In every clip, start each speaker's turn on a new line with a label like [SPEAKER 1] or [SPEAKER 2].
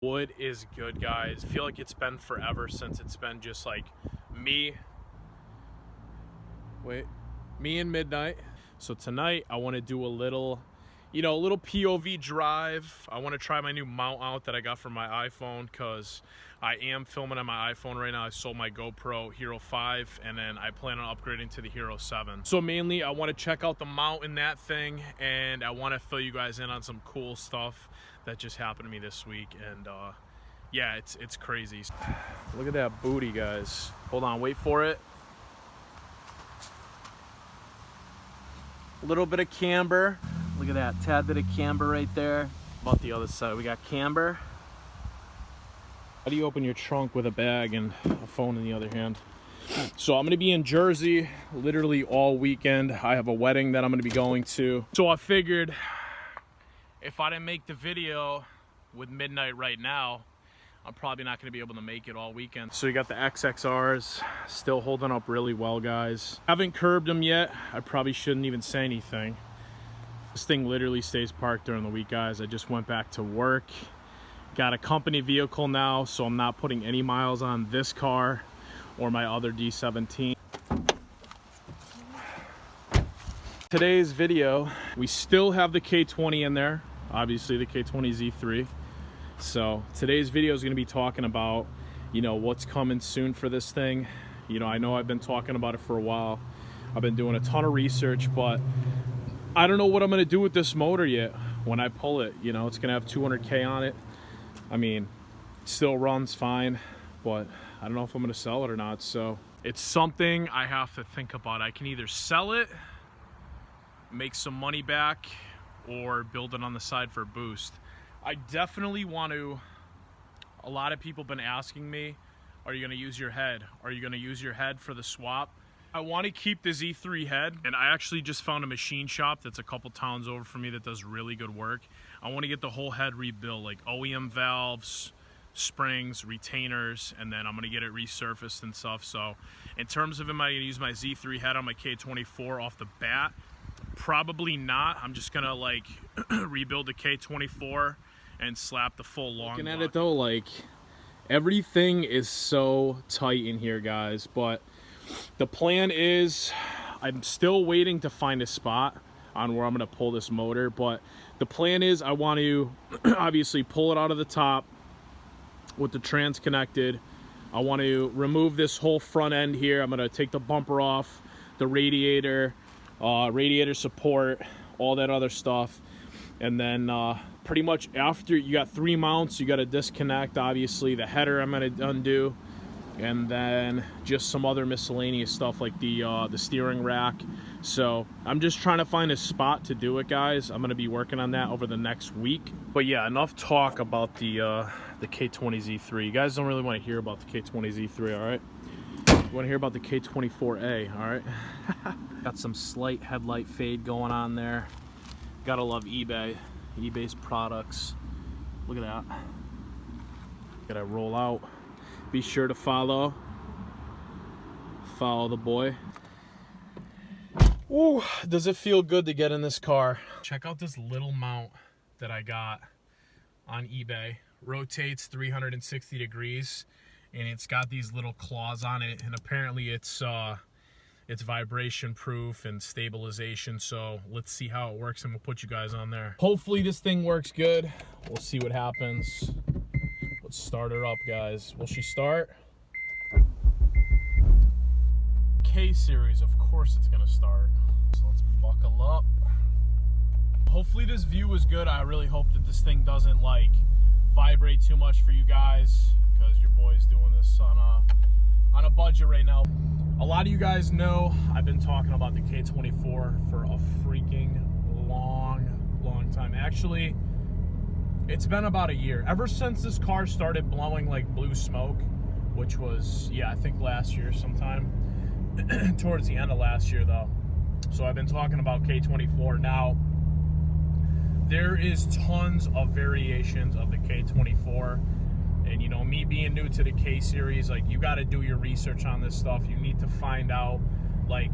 [SPEAKER 1] Wood is good, guys. I feel like it's been forever since it's been just like me and Midnight. So tonight I want to do a little, a little POV drive. I want to try my new mount out that I got from my iPhone, because I am filming on my iPhone right now. I sold my GoPro Hero 5 and then I plan on upgrading to the Hero 7. So mainly I want to check out the mount in that thing, and I want to fill you guys in on some cool stuff that just happened to me this week. And yeah, it's crazy. Look at that booty, guys. Hold on, wait for it. A little bit of camber. Look at that, tad bit of camber right there. About the other side, we got camber. How do you open your trunk with a bag and a phone in the other hand? So I'm gonna be in Jersey literally all weekend. I have a wedding that I'm gonna be going to. So I figured if I didn't make the video with Midnight right now, I'm probably not gonna be able to make it all weekend. So you got the XXRs still holding up really well, guys. Haven't curbed them yet. I probably shouldn't even say anything. This thing literally stays parked during the week, guys. I just went back to work. Got a company vehicle now, so I'm not putting any miles on this car or my other D17. Today's video, we still have the K20 in there, obviously the K20 Z3. So today's video is going to be talking about, what's coming soon for this thing. I know I've been talking about it for a while. I've been doing a ton of research, but I don't know what I'm going to do with this motor yet when I pull it. It's going to have 200K on it. I mean, it still runs fine, but I don't know if I'm going to sell it or not. So it's something I have to think about. I can either sell it, make some money back, or build it on the side for a boost. I definitely want to. A lot of people have been asking me, are you going to use your head? Are you going to use your head for the swap? I want to keep the Z3 head, and I actually just found a machine shop that's a couple towns over from me that does really good work. I want to get the whole head rebuilt, like OEM valves, springs, retainers, and then I'm going to get it resurfaced and stuff. So in terms of am I going to use my Z3 head on my K24 off the bat? Probably not. I'm just going to like rebuild the K24 and slap the full long
[SPEAKER 2] Looking
[SPEAKER 1] block.
[SPEAKER 2] at it though, like everything is so tight in here, guys, but the plan is I'm still waiting to find a spot on where I'm going to pull this motor, but the plan is I want to obviously pull it out of the top with the trans connected. I want to remove this whole front end here. I'm going to take the bumper off, the radiator, radiator support, all that other stuff. And then pretty much after you got 3 mounts, you got to disconnect obviously the header. I'm going to undo, and then just some other miscellaneous stuff like the steering rack. So I'm just trying to find a spot to do it, guys. I'm going to be working on that over the next week. But yeah, enough talk about the K20 Z3. You guys don't really want to hear about the K20 Z3, all right? You want to hear about the K24A, all right? Got some slight headlight fade going on there. Gotta love eBay. eBay's products. Look at that. Gotta roll out. Be sure to follow the boy. Ooh, does it feel good to get in this car. Check out this little mount that I got on eBay. Rotates 360 degrees, and it's got these little claws on it, and apparently it's vibration proof and stabilization. So let's see how it works, and we'll put you guys on there. Hopefully this thing works good. We'll see what happens. Let's start her up, guys. Will she start? K-series, of course it's gonna start. So let's buckle up. Hopefully this view is good. I really hope that this thing doesn't like vibrate too much for you guys, because your boy's doing this on a budget right now. A lot of you guys know I've been talking about the K24 for a freaking long time. Actually, it's been about a year. Ever since this car started blowing like blue smoke, which was, yeah, I think last year sometime. Towards the end of last year though. So I've been talking about K24. Now, there is tons of variations of the K24. And me being new to the K series, like, you got to do your research on this stuff. You need to find out like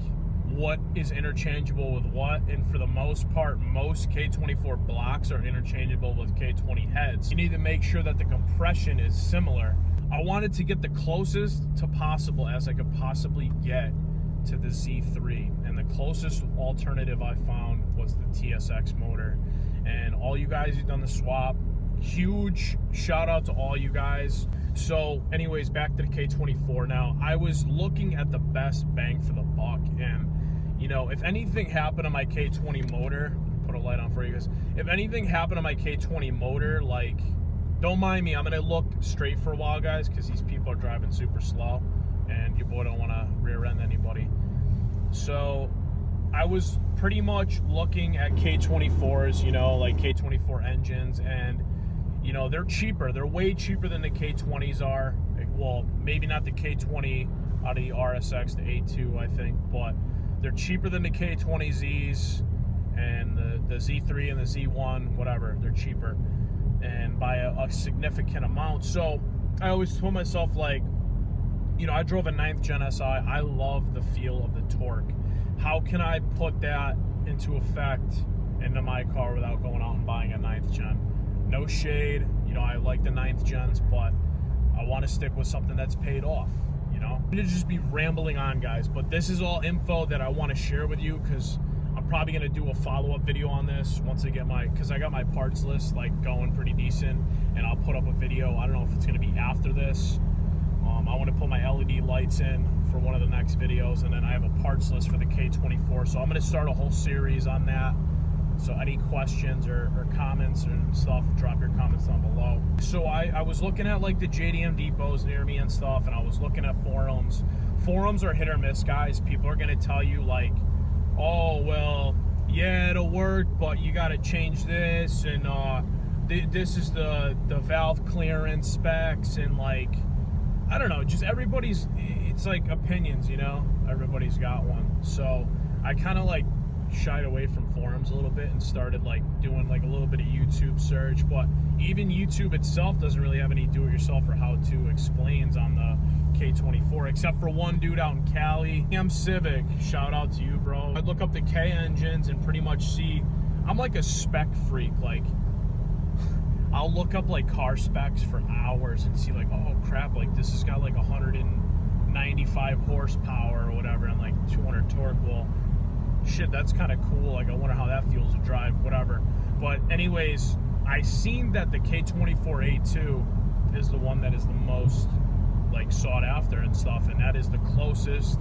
[SPEAKER 1] what is interchangeable with what, and for the most part, most K24 blocks are interchangeable with K20 heads. You need to make sure that the compression is similar. I wanted to get the closest to possible as I could possibly get to the Z3, and the closest alternative I found was the TSX motor. And all you guys who've done the swap, huge shout out to all you guys. So anyways, back to the K24. Now, I was looking at the best bang for the buck, and you know, if anything happened to my K20 motor, put a light on for you guys, if anything happened to my K20 motor, like, don't mind me, I'm gonna look straight for a while, guys, because these people are driving super slow and your boy don't want to rear end anybody. So I was pretty much looking at K24s, you know, like K24 engines, and you know, they're cheaper. They're way cheaper than the K20s are. Well, maybe not the K20 out of the RSX, the A2, I think, but they're cheaper than the K20Zs and the Z3 and the Z1, whatever. They're cheaper, and by a significant amount. So I always told myself, like, you know, I drove a 9th gen SI. I love the feel of the torque. How can I put that into effect into my car without going out and buying a 9th gen? No shade, you know, I like the 9th gens, but I want to stick with something that's paid off, you know? I'm gonna just be rambling on, guys, but this is all info that I want to share with you, because I'm probably gonna do a follow-up video on this once I get because I got my parts list like going pretty decent, and I'll put up a video. I don't know if it's gonna be after this. I want to put my LED lights in for one of the next videos, and then I have a parts list for the K24, so I'm going to start a whole series on that. So any questions or comments or stuff, drop your comments down below. So I was looking at like the JDM depots near me and stuff, and I was looking at forums. Forums are hit or miss, guys. People are going to tell you like, oh, well, yeah, it'll work, but you got to change this, and this is the valve clearance specs, and like, I don't know, just everybody's, it's like opinions, you know? Everybody's got one. So I kind of like shied away from forums a little bit and started like doing like a little bit of YouTube search, but even YouTube itself doesn't really have any do-it-yourself or how-to explains on the K24, except for one dude out in Cali. I'm Civic, shout out to you, bro. I'd look up the K engines and pretty much see, I'm like a spec freak, like, I'll look up like car specs for hours and see like, oh crap, like this has got like 195 horsepower or whatever and like 200 torque. Well, shit, that's kind of cool. Like, I wonder how that feels to drive, whatever. But anyways, I seen that the K24A2 is the one that is the most like sought after and stuff, and that is the closest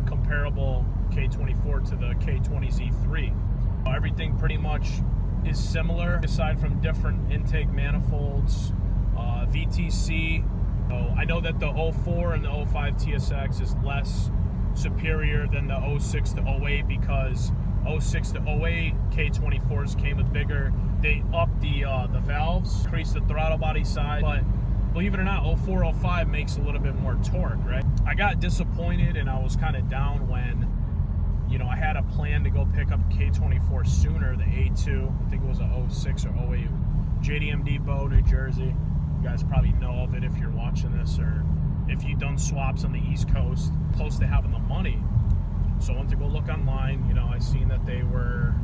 [SPEAKER 1] comparable K24 to the K20Z3. Everything pretty much is similar, aside from different intake manifolds, VTC. I know that the 04 and the 05 TSX is less superior than the 06 to 08, because 06 to 08 K24s came with bigger, they upped the valves, increased the throttle body size, but believe it or not, 04, 05 makes a little bit more torque, right? I got disappointed and I was kind of down when, you know, I had a plan to go pick up K24 sooner, the A2. I think it was a 06 or 08. JDM Depot, New Jersey. You guys probably know of it if you're watching this, or if you've done swaps on the East Coast, close to having the money. So I went to go look online. You know, I seen that they were,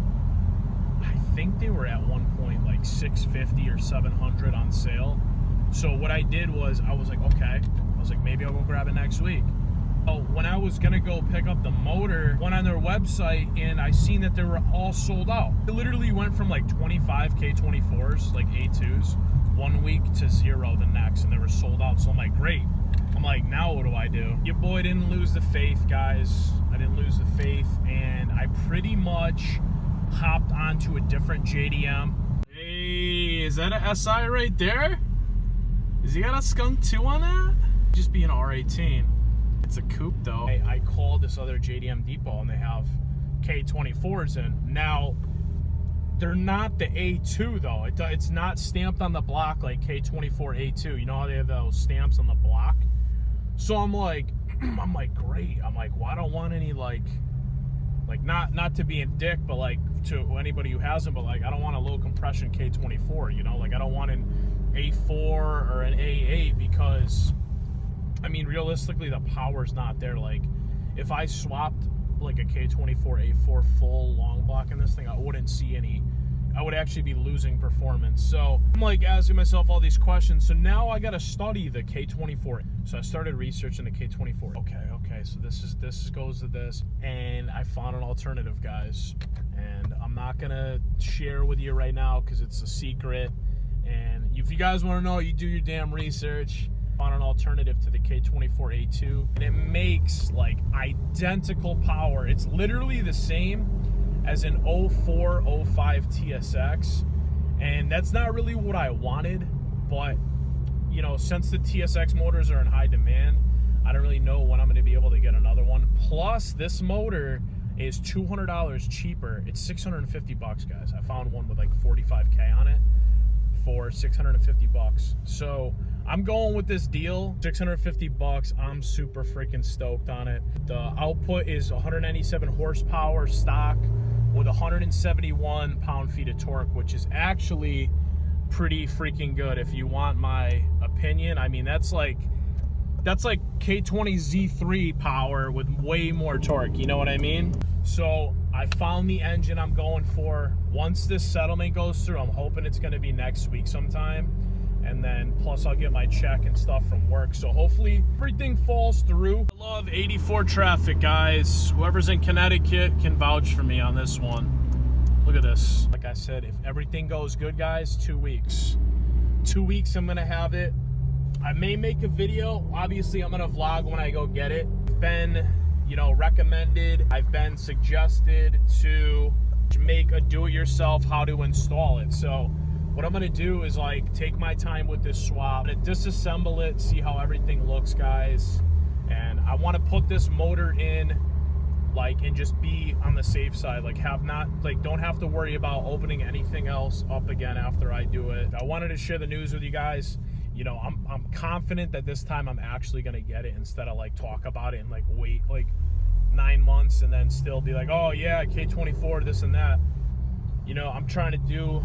[SPEAKER 1] I think they were at one point like $650 or $700 on sale. So what I did was, I was like, okay. I was like, maybe I'll go grab it next week. Oh, when I was gonna go pick up the motor, went on their website and I seen that they were all sold out. It literally went from like 25 K24s, like A2s, 1 week to 0 the next, and they were sold out. So I'm like, great. I'm like, now what do I do? Your boy didn't lose the faith, guys. I didn't lose the faith, and I pretty much hopped onto a different JDM. Hey, is that a SI right there? Is he got a skunk 2 on that? Just be an R18. It's a coupe though. I called this other JDM depot and they have K24s in. Now, they're not the A2 though. It's not stamped on the block like K24 A2. You know how they have those stamps on the block? So I'm like, great. I'm like, well, I don't want any like not to be a dick, but like to anybody who hasn't, but like I don't want a low compression K24, you know? Like I don't want an A4 or an A8, because I mean, realistically, the power's not there. Like, if I swapped like a K24 A4 full long block in this thing, I wouldn't see any, I would actually be losing performance. So I'm like asking myself all these questions. So now I got to study the K24. So I started researching the K24. Okay, so this goes to this, and I found an alternative, guys, and I'm not gonna share with you right now because it's a secret. And if you guys want to know, you do your damn research. On an alternative to the K24A2, and it makes like identical power. It's literally the same as an 0405 TSX, and that's not really what I wanted, but you know, since the TSX motors are in high demand, I don't really know when I'm going to be able to get another one. Plus this motor is $200 cheaper. It's 650 bucks, guys. I found one with like 45K on it for 650 bucks. So I'm going with this deal, 650 bucks. I'm super freaking stoked on it. The output is 197 horsepower stock with 171 pound-feet of torque, which is actually pretty freaking good if you want my opinion. I mean, that's like K20 Z3 power with way more torque, you know what I mean? So I found the engine I'm going for. Once this settlement goes through, I'm hoping it's going to be next week sometime, and then plus I'll get my check and stuff from work, so hopefully everything falls through. I love 84 traffic, guys. Whoever's in Connecticut can vouch for me on this one. Look at this. Like I said, if everything goes good, guys, 2 weeks. 2 weeks I'm gonna have it. I may make a video. Obviously I'm gonna vlog when I go get it. Been, you know, recommended, I've been suggested to make a do-it-yourself how to install it. So what I'm gonna do is like take my time with this swap, and disassemble it, see how everything looks, guys. And I want to put this motor in, like, and just be on the safe side, like don't have to worry about opening anything else up again after I do it. I wanted to share the news with you guys. You know, I'm confident that this time I'm actually gonna get it, instead of like talk about it and like wait like 9 months and then still be like, oh yeah, K24 this and that. You know, I'm trying to do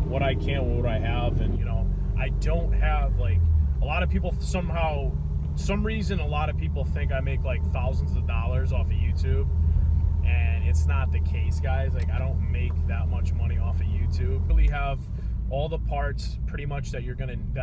[SPEAKER 1] what I can with what I have, and you know, I don't have like a lot of people. Some reason a lot of people think I make like thousands of dollars off of YouTube, and it's not the case, guys. Like, I don't make that much money off of YouTube. I really have all the parts pretty much that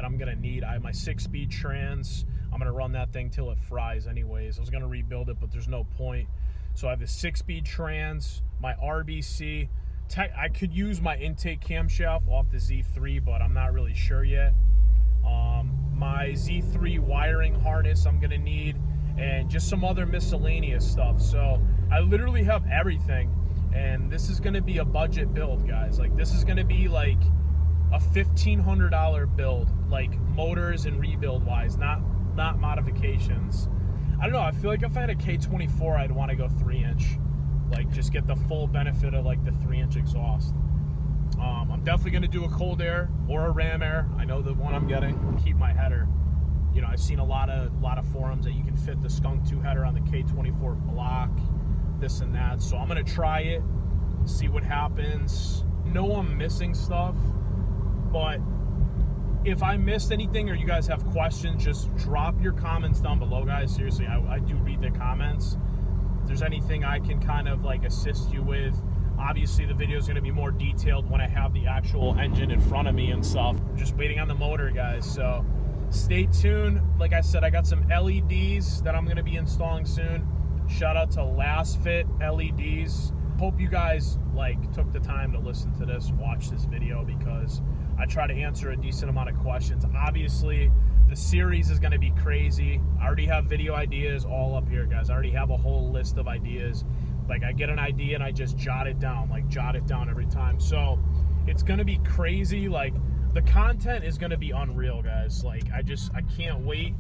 [SPEAKER 1] I'm gonna need. I have my 6-speed trans. I'm gonna run that thing till it fries anyways. I was gonna rebuild it, but there's no point. So I have the 6-speed trans, my RBC. I could use my intake camshaft off the Z3, but I'm not really sure yet. My Z3 wiring harness I'm gonna need, and just some other miscellaneous stuff. So I literally have everything, and this is gonna be a budget build, guys. Like, this is gonna be like a $1,500 build, like motors and rebuild wise, not modifications. I don't know, I feel like if I had a K24, I'd want to go 3-inch, like just get the full benefit of like the 3-inch exhaust. I'm definitely gonna do a cold air or a ram air. I know the one I'm getting. Keep my header. You know, I've seen a lot of forums that you can fit the Skunk 2 header on the K24 block, this and that. So I'm gonna try it, see what happens. know I'm missing stuff, but if I missed anything or you guys have questions, just drop your comments down below, guys. Seriously, I do read the comments. If there's anything I can kind of like assist you with, obviously the video is going to be more detailed when I have the actual engine in front of me and stuff. I'm just waiting on the motor, guys, so stay tuned. Like I said, I got some LEDs that I'm going to be installing soon. Shout out to Last Fit LEDs. Hope you guys took the time to listen to this, watch this video, because I try to answer a decent amount of questions. Obviously, the series is going to be crazy. I already have video ideas all up here, guys. I already have a whole list of ideas. Like, I get an idea and I just jot it down, every time. So it's going to be crazy. Like, the content is going to be unreal, guys. Like, I can't wait,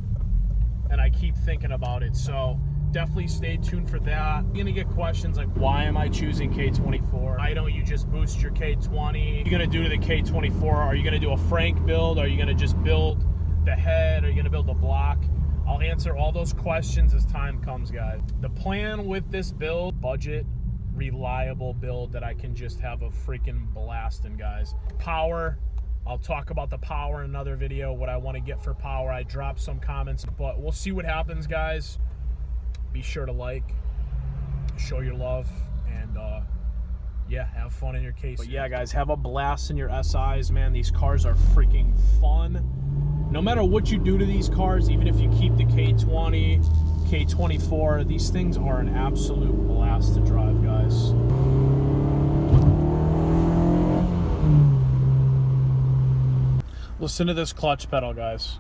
[SPEAKER 1] and I keep thinking about it. So definitely stay tuned for that. You're gonna get questions like, why am I choosing K24? Why don't you just boost your K20? What are you gonna do to the K24? Are you gonna do a Frank build? Are you gonna just build the head? Are you gonna build the block? I'll answer all those questions as time comes, guys. The plan with this build, budget, reliable build that I can just have a freaking blast in, guys. Power, I'll talk about the power in another video, what I want to get for power. I dropped some comments, but we'll see what happens, guys. Be sure to like, show your love, and yeah, have fun in your case. But yeah, guys, have a blast in your SIs, man. These cars are freaking fun. No matter what you do to these cars, even if you keep the K20, K24, these things are an absolute blast to drive, guys. Listen to this clutch pedal, guys.